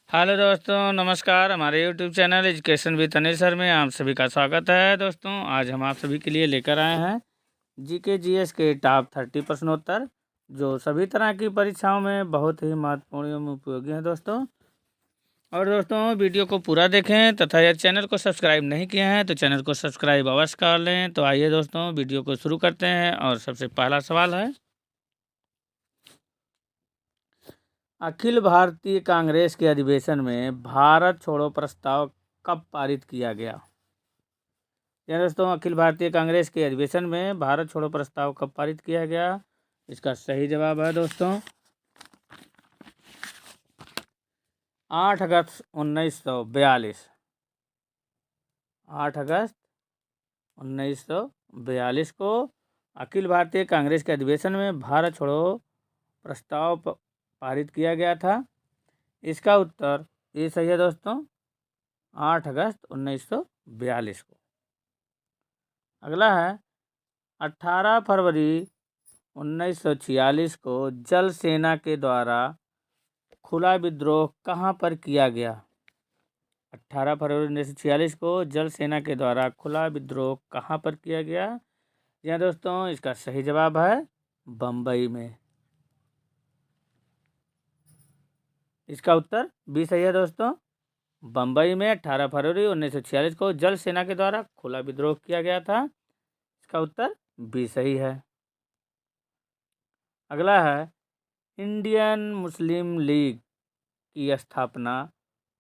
Hello दोस्तों, नमस्कार। हमारे YouTube channel education with Anil sir में आप सभी का स्वागत है। दोस्तों, आज हम आप सभी के लिए लेकर आए हैं जीके जीएस के टॉप 30 प्रश्नोत्तर, जो सभी तरह की परीक्षाओं में बहुत ही महत्वपूर्ण एवं उपयोगी हैं दोस्तों। और दोस्तों, वीडियो को पूरा देखें तथा यदि चैनल को सब्सक्राइब नहीं किए हैं तो चैनल को सब्सक्राइब अवश्य कर लें। तो आइए दोस्तों, वीडियो को शुरू करते हैं। और सबसे पहला सवाल है, अखिल भारतीय कांग्रेस के अधिवेशन में भारत छोड़ो प्रस्ताव कब पारित किया गया? दोस्तों, अखिल भारतीय कांग्रेस के अधिवेशन में भारत छोड़ो प्रस्ताव कब पारित किया गया? इसका सही जवाब है दोस्तों 8 अगस्त 1942। 8 अगस्त 1942 को अखिल भारतीय कांग्रेस के अधिवेशन में भारत छोड़ो प्रस्ताव पारित किया गया था। इसका उत्तर ये सही है दोस्तों, 8 अगस्त 1942 को। अगला है, 18 फरवरी 1946 को जल सेना के द्वारा खुला विद्रोह कहाँ पर किया गया? 18 फरवरी 1946 को जल सेना के द्वारा खुला विद्रोह कहाँ पर किया गया? जी हाँ दोस्तों, इसका सही जवाब है बम्बई में। इसका उत्तर भी सही है दोस्तों, बम्बई में 18 फरवरी 1946 को जल सेना के द्वारा खुला विद्रोह किया गया था। इसका उत्तर भी सही है। अगला है, इंडियन मुस्लिम लीग की स्थापना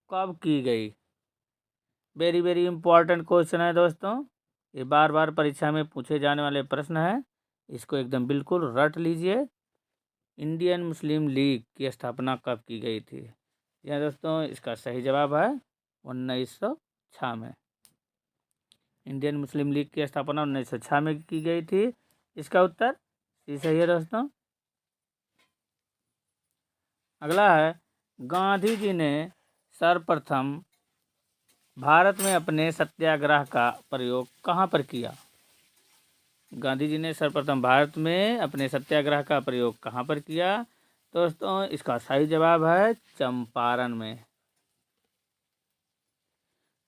कब की गई? वेरी वेरी इंपॉर्टेंट क्वेश्चन है दोस्तों, ये बार बार परीक्षा में पूछे जाने वाले प्रश्न है। इसको एकदम बिल्कुल रट लीजिए। इंडियन मुस्लिम लीग की स्थापना कब की गई थी? यह दोस्तों, इसका सही जवाब है 1906 में। इंडियन मुस्लिम लीग की स्थापना 1906 में की गई थी। इसका उत्तर सी सही है दोस्तों। अगला है, गांधी जी ने सर्वप्रथम भारत में अपने सत्याग्रह का प्रयोग कहाँ पर किया? गांधी जी ने सर्वप्रथम भारत में अपने सत्याग्रह का प्रयोग कहाँ पर किया? दोस्तों, इसका सही जवाब है चंपारण में,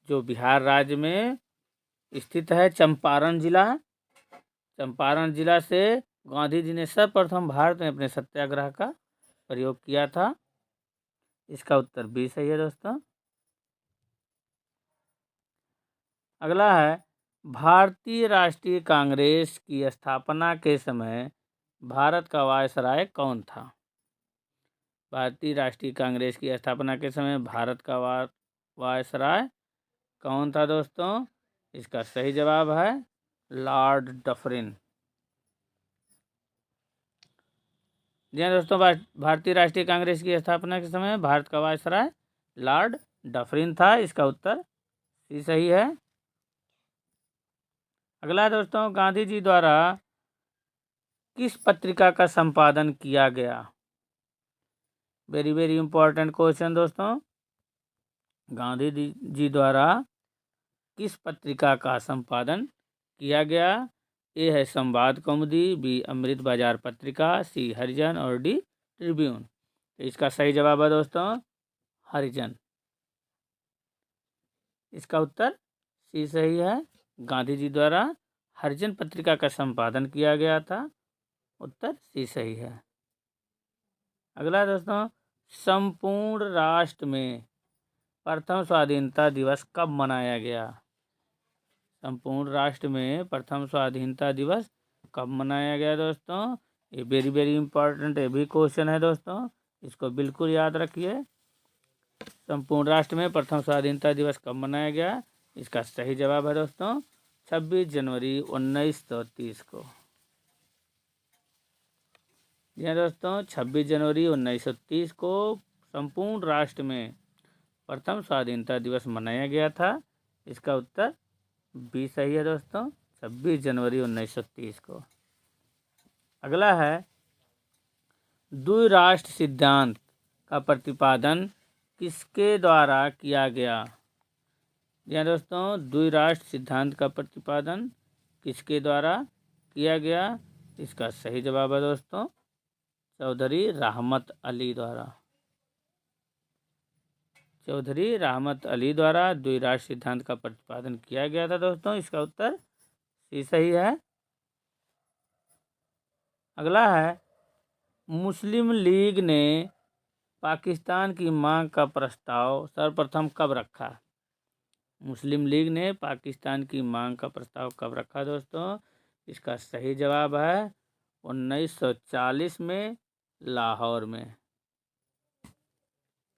जो बिहार राज्य में स्थित है। चंपारण जिला, चंपारण जिला से गांधी जी ने सर्वप्रथम भारत में अपने सत्याग्रह का प्रयोग किया था। इसका उत्तर भी सही है दोस्तों। अगला है, भारतीय राष्ट्रीय कांग्रेस की स्थापना के समय भारत का वायसराय कौन था? भारतीय राष्ट्रीय कांग्रेस की स्थापना के समय भारत का वायसराय कौन था दोस्तों? इसका सही जवाब है लॉर्ड डफरिन। जी हाँ दोस्तों, भारतीय राष्ट्रीय कांग्रेस की स्थापना के समय भारत का वायसराय लॉर्ड डफरिन था। इसका उत्तर सी सही है। अगला दोस्तों, गांधी जी द्वारा किस पत्रिका का संपादन किया गया? वेरी वेरी इंपॉर्टेंट क्वेश्चन दोस्तों, गांधी जी द्वारा किस पत्रिका का संपादन किया गया? ए है संवाद कौमुदी, बी अमृत बाजार पत्रिका, सी हरिजन और डी ट्रिब्यून। तो इसका सही जवाब है दोस्तों हरिजन। इसका उत्तर सी सही है, गांधी जी द्वारा हरिजन पत्रिका का संपादन किया गया था। उत्तर सी सही है। अगला दोस्तों, संपूर्ण राष्ट्र में प्रथम स्वाधीनता दिवस कब मनाया गया? संपूर्ण राष्ट्र में प्रथम स्वाधीनता दिवस कब मनाया गया दोस्तों? ये वेरी वेरी इंपॉर्टेंट ये भी क्वेश्चन है दोस्तों, इसको बिल्कुल याद रखिए। संपूर्ण राष्ट्र में प्रथम स्वाधीनता दिवस कब मनाया गया? इसका सही जवाब है दोस्तों 26 जनवरी 1930 को। जी हाँ दोस्तों, 26 जनवरी 1930 को संपूर्ण राष्ट्र में प्रथम स्वाधीनता दिवस मनाया गया था। इसका उत्तर बी सही है दोस्तों, 26 जनवरी 1930 को। अगला है, द्विराष्ट्र सिद्धांत का प्रतिपादन किसके द्वारा किया गया? जी हाँ दोस्तों, द्विराष्ट्र सिद्धांत का प्रतिपादन किसके द्वारा किया गया? इसका सही जवाब है दोस्तों चौधरी रहमत अली द्वारा। चौधरी रहमत अली द्वारा द्विराष्ट्र सिद्धांत का प्रतिपादन किया गया था दोस्तों। इसका उत्तर सी सही है। अगला है, मुस्लिम लीग ने पाकिस्तान की मांग का प्रस्ताव सर्वप्रथम कब रखा? मुस्लिम लीग ने पाकिस्तान की मांग का प्रस्ताव कब रखा दोस्तों? इसका सही जवाब है 1940 में लाहौर में।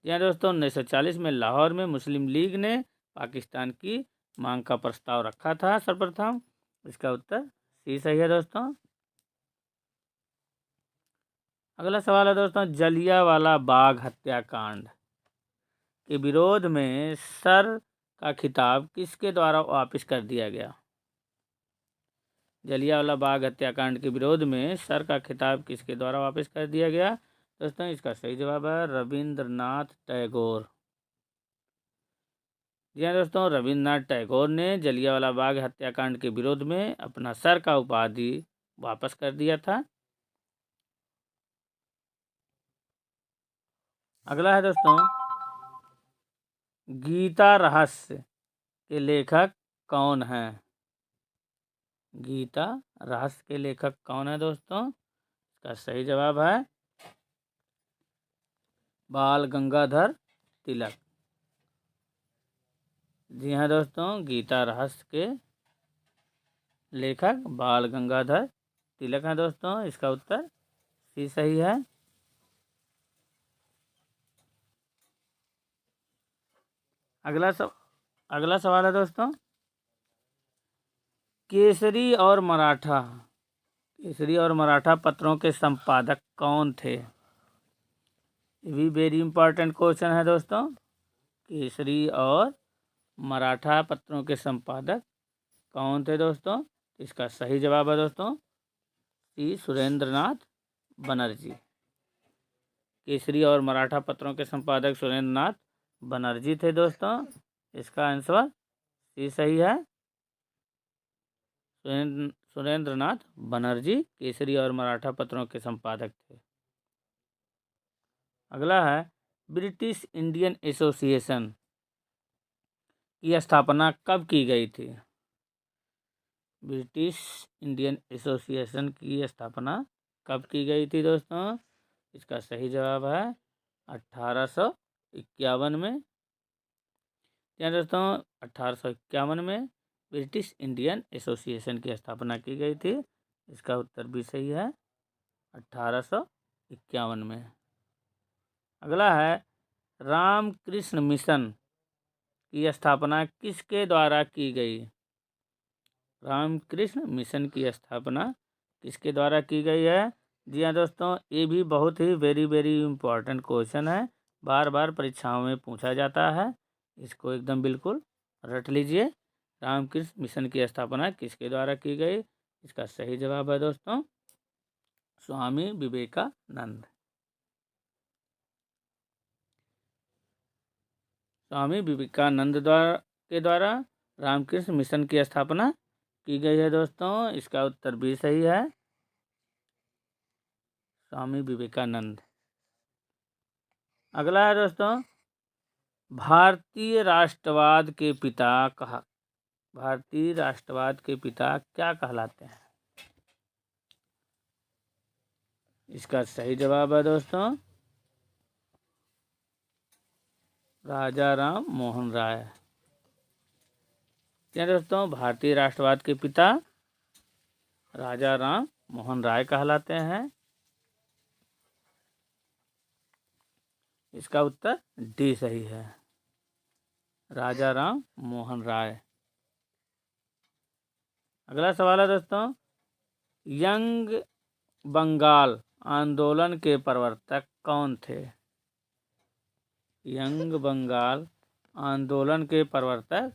यहाँ दोस्तों 1940 में लाहौर में मुस्लिम लीग ने पाकिस्तान की मांग का प्रस्ताव रखा था सर्वप्रथम। इसका उत्तर सी सही है दोस्तों। अगला सवाल है दोस्तों, जलियांवाला बाग हत्याकांड के विरोध में सर का खिताब किसके द्वारा वापस कर दिया गया? जलियांवाला बाग हत्याकांड के विरोध में सर का खिताब किसके द्वारा वापस कर दिया गया दोस्तों? इसका सही जवाब है रविंद्रनाथ टैगोर। जी हाँ दोस्तों, रविंद्रनाथ टैगोर ने जलियांवाला बाग हत्याकांड के विरोध में अपना सर का उपाधि वापस कर दिया था। अगला है दोस्तों, गीता रहस्य के लेखक कौन हैं? गीता रहस्य के लेखक कौन है दोस्तों? इसका सही जवाब है बाल गंगाधर तिलक। जी हाँ दोस्तों, गीता रहस्य के लेखक बाल गंगाधर तिलक हैं दोस्तों। इसका उत्तर सी सही है। अगला सवाल है दोस्तों, केसरी और मराठा पत्रों के संपादक कौन थे? ये भी वेरी इंपॉर्टेंट क्वेश्चन है दोस्तों। केसरी और मराठा पत्रों के संपादक कौन थे दोस्तों? इसका सही जवाब है दोस्तों सी सुरेंद्रनाथ बनर्जी। केसरी और मराठा पत्रों के संपादक सुरेंद्रनाथ बनर्जी थे दोस्तों। इसका आंसर सी सही है। सुरेंद्रनाथ बनर्जी केसरी और मराठा पत्रों के संपादक थे। अगला है, ब्रिटिश इंडियन एसोसिएशन की स्थापना कब की गई थी? ब्रिटिश इंडियन एसोसिएशन की स्थापना कब की गई थी दोस्तों? इसका सही जवाब है 1851 में। क्या दोस्तों, 1851 में ब्रिटिश इंडियन एसोसिएशन की स्थापना की गई थी। इसका उत्तर भी सही है 1851 में। अगला है, रामकृष्ण मिशन की स्थापना किसके द्वारा की गई? रामकृष्ण मिशन की स्थापना किसके द्वारा की गई है? जी हाँ दोस्तों, ये भी बहुत ही वेरी वेरी इंपॉर्टेंट क्वेश्चन है, बार बार परीक्षाओं में पूछा जाता है। इसको एकदम बिल्कुल रट लीजिए। रामकृष्ण मिशन की स्थापना किसके द्वारा की गई? इसका सही जवाब है दोस्तों स्वामी विवेकानंद। स्वामी विवेकानंद के द्वारा रामकृष्ण मिशन की स्थापना की गई है दोस्तों। इसका उत्तर भी सही है स्वामी विवेकानंद। अगला है दोस्तों, भारतीय राष्ट्रवाद के पिता क्या कहलाते हैं? इसका सही जवाब है दोस्तों राजा राम मोहन राय। क्या दोस्तों, भारतीय राष्ट्रवाद के पिता राजा राम मोहन राय कहलाते हैं। इसका उत्तर डी सही है, राजा राम मोहन राय। अगला सवाल है दोस्तों, यंग बंगाल आंदोलन के प्रवर्तक कौन थे? यंग बंगाल आंदोलन के प्रवर्तक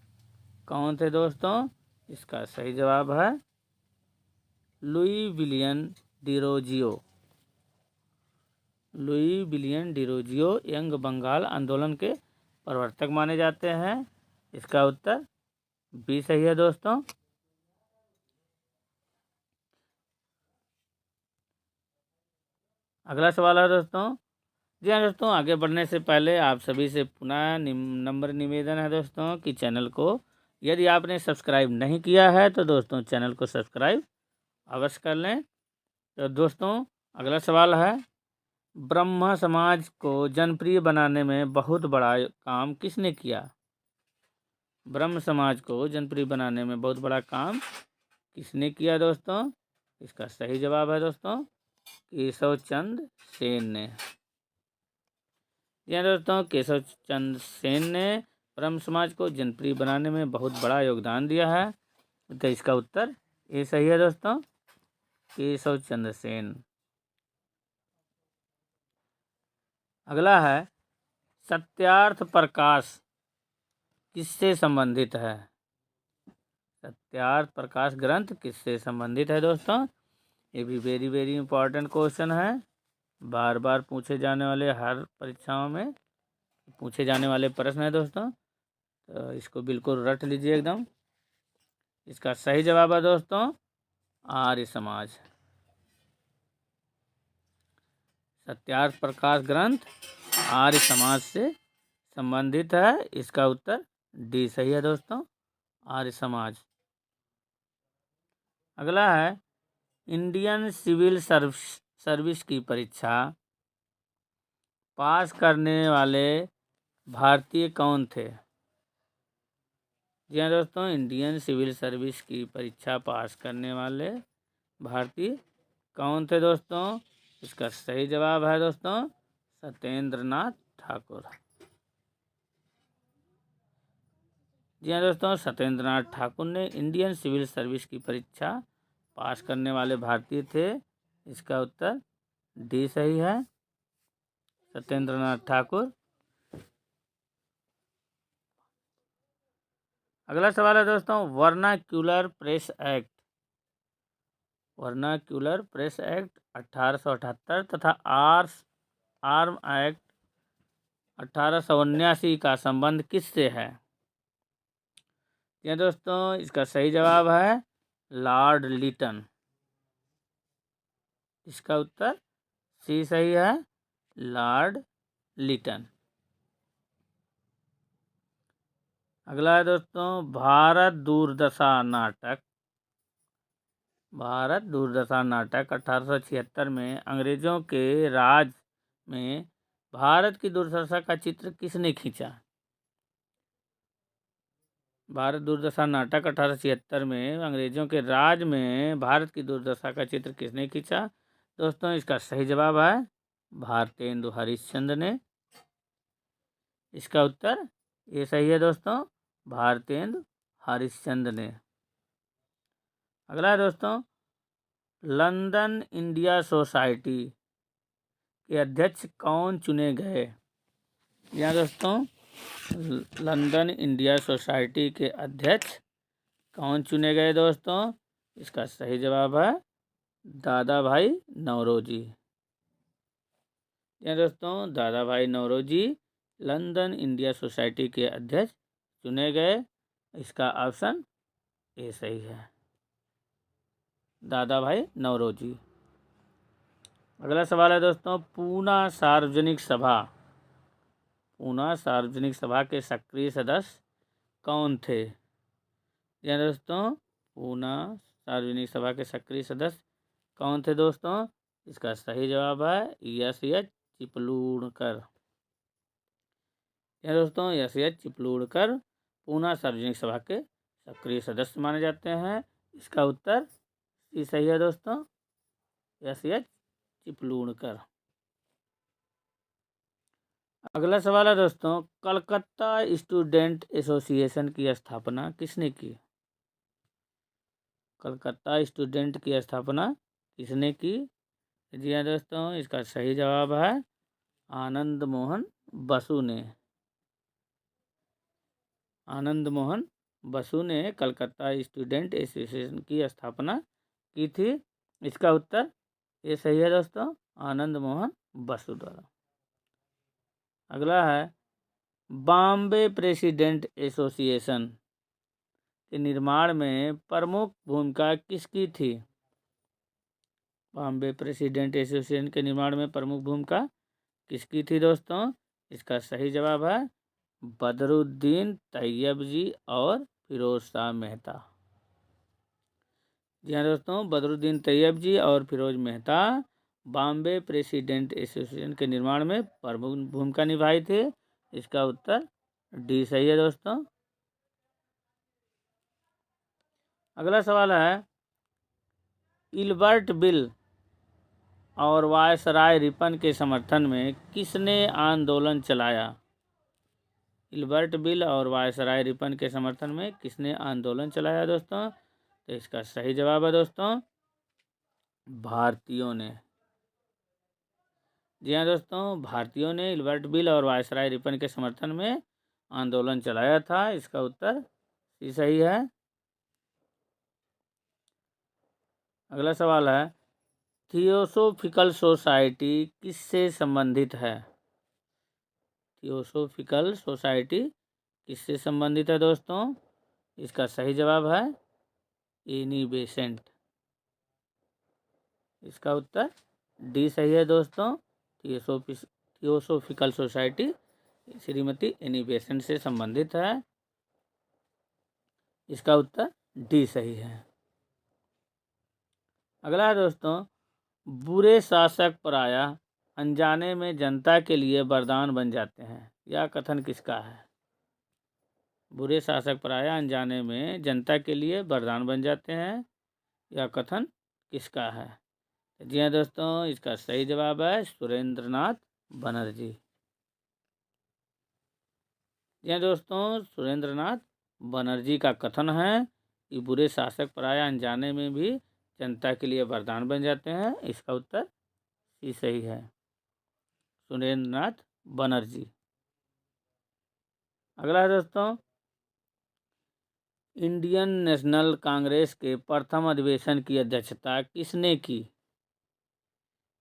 कौन थे दोस्तों? इसका सही जवाब है Louis William Derozio. Louis William Derozio Young Bengal आंदोलन के प्रवर्तक माने जाते हैं। इसका उत्तर बी सही है दोस्तों। अगला सवाल है दोस्तों, जी हाँ दोस्तों, आगे बढ़ने से पहले आप सभी से पुनः नंबर निवेदन है दोस्तों कि चैनल को यदि आपने सब्सक्राइब नहीं किया है तो दोस्तों चैनल को सब्सक्राइब अवश्य कर लें। तो दोस्तों अगला सवाल है, ब्रह्म समाज को जनप्रिय बनाने में बहुत बड़ा काम किसने किया? ब्रह्म समाज को जनप्रिय बनाने में बहुत बड़ा काम किसने किया दोस्तों? इसका सही जवाब है दोस्तों केशव चंद्र सेन ने। यह दोस्तों केशव चंद्र सेन ने ब्रह्म समाज को जनप्रिय बनाने में बहुत बड़ा योगदान दिया है। तो इसका उत्तर ये सही है दोस्तों, केशव चंद्र सेन। अगला है, सत्यार्थ प्रकाश किससे संबंधित है? सत्यार्थ प्रकाश ग्रंथ किससे संबंधित है दोस्तों? ये भी वेरी वेरी इंपॉर्टेंट क्वेश्चन है, बार बार पूछे जाने वाले, हर परीक्षाओं में पूछे जाने वाले प्रश्न है दोस्तों। तो इसको बिल्कुल रट लीजिए एकदम। इसका सही जवाब है दोस्तों आर्य समाज। सत्यार्थ प्रकाश ग्रंथ आर्य समाज से संबंधित है। इसका उत्तर डी सही है दोस्तों, आर्य समाज। अगला है, इंडियन सिविल सर्विस की परीक्षा पास करने वाले भारतीय कौन थे? जी हाँ दोस्तों, इंडियन सिविल सर्विस की परीक्षा पास करने वाले भारतीय कौन थे दोस्तों? इसका सही जवाब है दोस्तों सत्येंद्र नाथ ठाकुर। जी हाँ दोस्तों, सत्येंद्र नाथ ठाकुर ने इंडियन सिविल सर्विस की परीक्षा पास करने वाले भारतीय थे। इसका उत्तर डी सही है, सत्येंद्र नाथ ठाकुर। अगला सवाल है दोस्तों, वर्नाक्यूलर प्रेस एक्ट 1878 तथा आर्म एक्ट 1879 का संबंध किससे है? यह दोस्तों इसका सही जवाब है लॉर्ड लिटन। इसका उत्तर सी सही है, लॉर्ड लिटन। अगला है दोस्तों, भारत दूरदशा नाटक 1876 में अंग्रेजों के राज में भारत की दुर्दशा का चित्र किसने खींचा? भारत दुर्दशा नाटक 1876 में अंग्रेजों के राज में भारत की दुर्दशा का चित्र किसने खींचा? दोस्तों इसका सही जवाब है भारतेंदु हरिश्चंद्र ने। इसका उत्तर ये सही है दोस्तों, भारतेंदु हरिश्चंद्र ने। अगला है दोस्तों, लंदन इंडिया सोसाइटी के अध्यक्ष कौन चुने गए? यहाँ दोस्तों लंदन इंडिया सोसाइटी के अध्यक्ष कौन चुने गए दोस्तों? इसका सही जवाब है दादा भाई नौरोजी। यहाँ दोस्तों दादा भाई नौरोजी लंदन इंडिया सोसाइटी के अध्यक्ष चुने गए। इसका ऑप्शन ए सही है, दादा भाई नौरोजी। अगला सवाल है दोस्तों, पूना सार्वजनिक सभा के सक्रिय सदस्य कौन थे? यहाँ दोस्तों पूना सार्वजनिक सभा के सक्रिय सदस्य कौन थे दोस्तों? इसका सही जवाब है एस चिपलूणकर। यहाँ दोस्तों एस चिपलूणकर पूना सार्वजनिक सभा के सक्रिय सदस्य माने जाते हैं। इसका उत्तर सी सही है दोस्तों, एस चिपलूणकर। अगला सवाल है दोस्तों, कलकत्ता स्टूडेंट एसोसिएशन की स्थापना किसने की? कलकत्ता स्टूडेंट की स्थापना किसने की? जी हाँ दोस्तों, इसका सही जवाब है आनंद मोहन बसु ने। आनंद मोहन बसु ने कलकत्ता स्टूडेंट एसोसिएशन की स्थापना की थी। इसका उत्तर ये सही है दोस्तों, आनंद मोहन बसु द्वारा। अगला है, बॉम्बे प्रेसिडेंट एसोसिएशन के निर्माण में प्रमुख भूमिका किसकी थी? बॉम्बे प्रेसिडेंट एसोसिएशन के निर्माण में प्रमुख भूमिका किसकी थी दोस्तों? इसका सही जवाब है बदरुद्दीन तैयब जी और फिरोज शाह मेहता। जी हाँ दोस्तों, बदरुद्दीन तैयब जी और फिरोज मेहता बॉम्बे प्रेसिडेंट एसोसिएशन के निर्माण में प्रमुख भूमिका निभाई थी। इसका उत्तर डी सही है दोस्तों। अगला सवाल है, इल्बर्ट बिल और वायसराय रिपन के समर्थन में किसने आंदोलन चलाया? इल्बर्ट बिल और वायसराय रिपन के समर्थन में किसने आंदोलन चलाया दोस्तों? तो इसका सही जवाब है दोस्तों भारतीयों ने। जी हाँ दोस्तों, भारतीयों ने इल्बर्ट बिल और वायसराय रिपन के समर्थन में आंदोलन चलाया था। इसका उत्तर सी सही है। अगला सवाल है, थियोसोफिकल सोसाइटी किससे संबंधित है? थियोसोफिकल सोसाइटी किससे संबंधित है दोस्तों? इसका सही जवाब है एनी बेसेंट। इसका उत्तर डी सही है दोस्तों। Theosophical society Shrimati Annie Besant से संबंधित है। इसका उत्तर डी सही है। अगला है दोस्तों, बुरे शासक प्रायः अनजाने में जनता के लिए वरदान बन जाते हैं। यह कथन किसका है? बुरे शासक प्रायः अनजाने में जनता के लिए वरदान बन जाते हैं। यह कथन किसका है? जी हाँ दोस्तों, इसका सही जवाब है सुरेंद्रनाथ बनर्जी। जी हाँ दोस्तों, सुरेंद्रनाथ बनर्जी का कथन है कि बुरे शासक प्रायः अनजाने में भी जनता के लिए वरदान बन जाते हैं। इसका उत्तर सी सही है, सुरेंद्रनाथ बनर्जी। अगला है दोस्तों, इंडियन नेशनल कांग्रेस के प्रथम अधिवेशन की अध्यक्षता किसने की?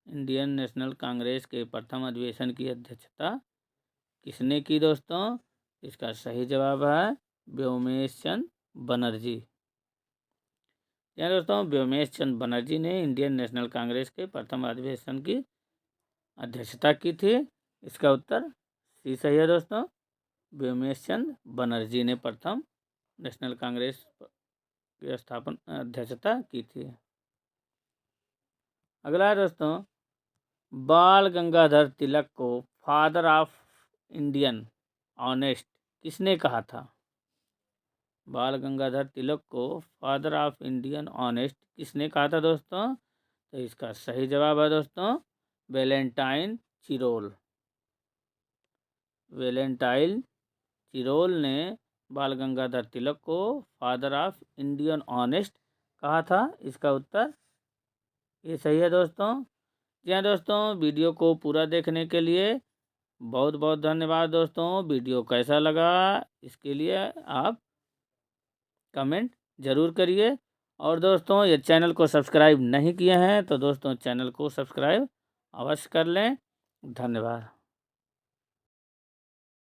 इंडियन नेशनल कांग्रेस के प्रथम अधिवेशन की अध्यक्षता किसने की दोस्तों? इसका सही जवाब है व्योमेश चंद बनर्जी। दोस्तों, व्योमेश चंद बनर्जी ने इंडियन नेशनल कांग्रेस के प्रथम अधिवेशन की अध्यक्षता की थी। इसका उत्तर सी सही है दोस्तों, व्योमेश चंद बनर्जी ने प्रथम नेशनल कांग्रेस की अध्यक्षता की थी। अगला है दोस्तों, बाल गंगाधर तिलक को फादर ऑफ इंडियन ऑनेस्ट किसने कहा था? बाल गंगाधर तिलक को फादर ऑफ इंडियन ऑनेस्ट किसने कहा था दोस्तों? तो इसका सही जवाब है दोस्तों वैलेंटाइन चिरोल। वैलेंटाइन चिरोल ने बाल गंगाधर तिलक को फादर ऑफ इंडियन ऑनेस्ट कहा था। इसका उत्तर ये सही है दोस्तों। जी हाँ दोस्तों, वीडियो को पूरा देखने के लिए बहुत बहुत धन्यवाद दोस्तों। वीडियो कैसा लगा इसके लिए आप कमेंट ज़रूर करिए। और दोस्तों, ये चैनल को सब्सक्राइब नहीं किए हैं तो दोस्तों चैनल को सब्सक्राइब अवश्य कर लें। धन्यवाद।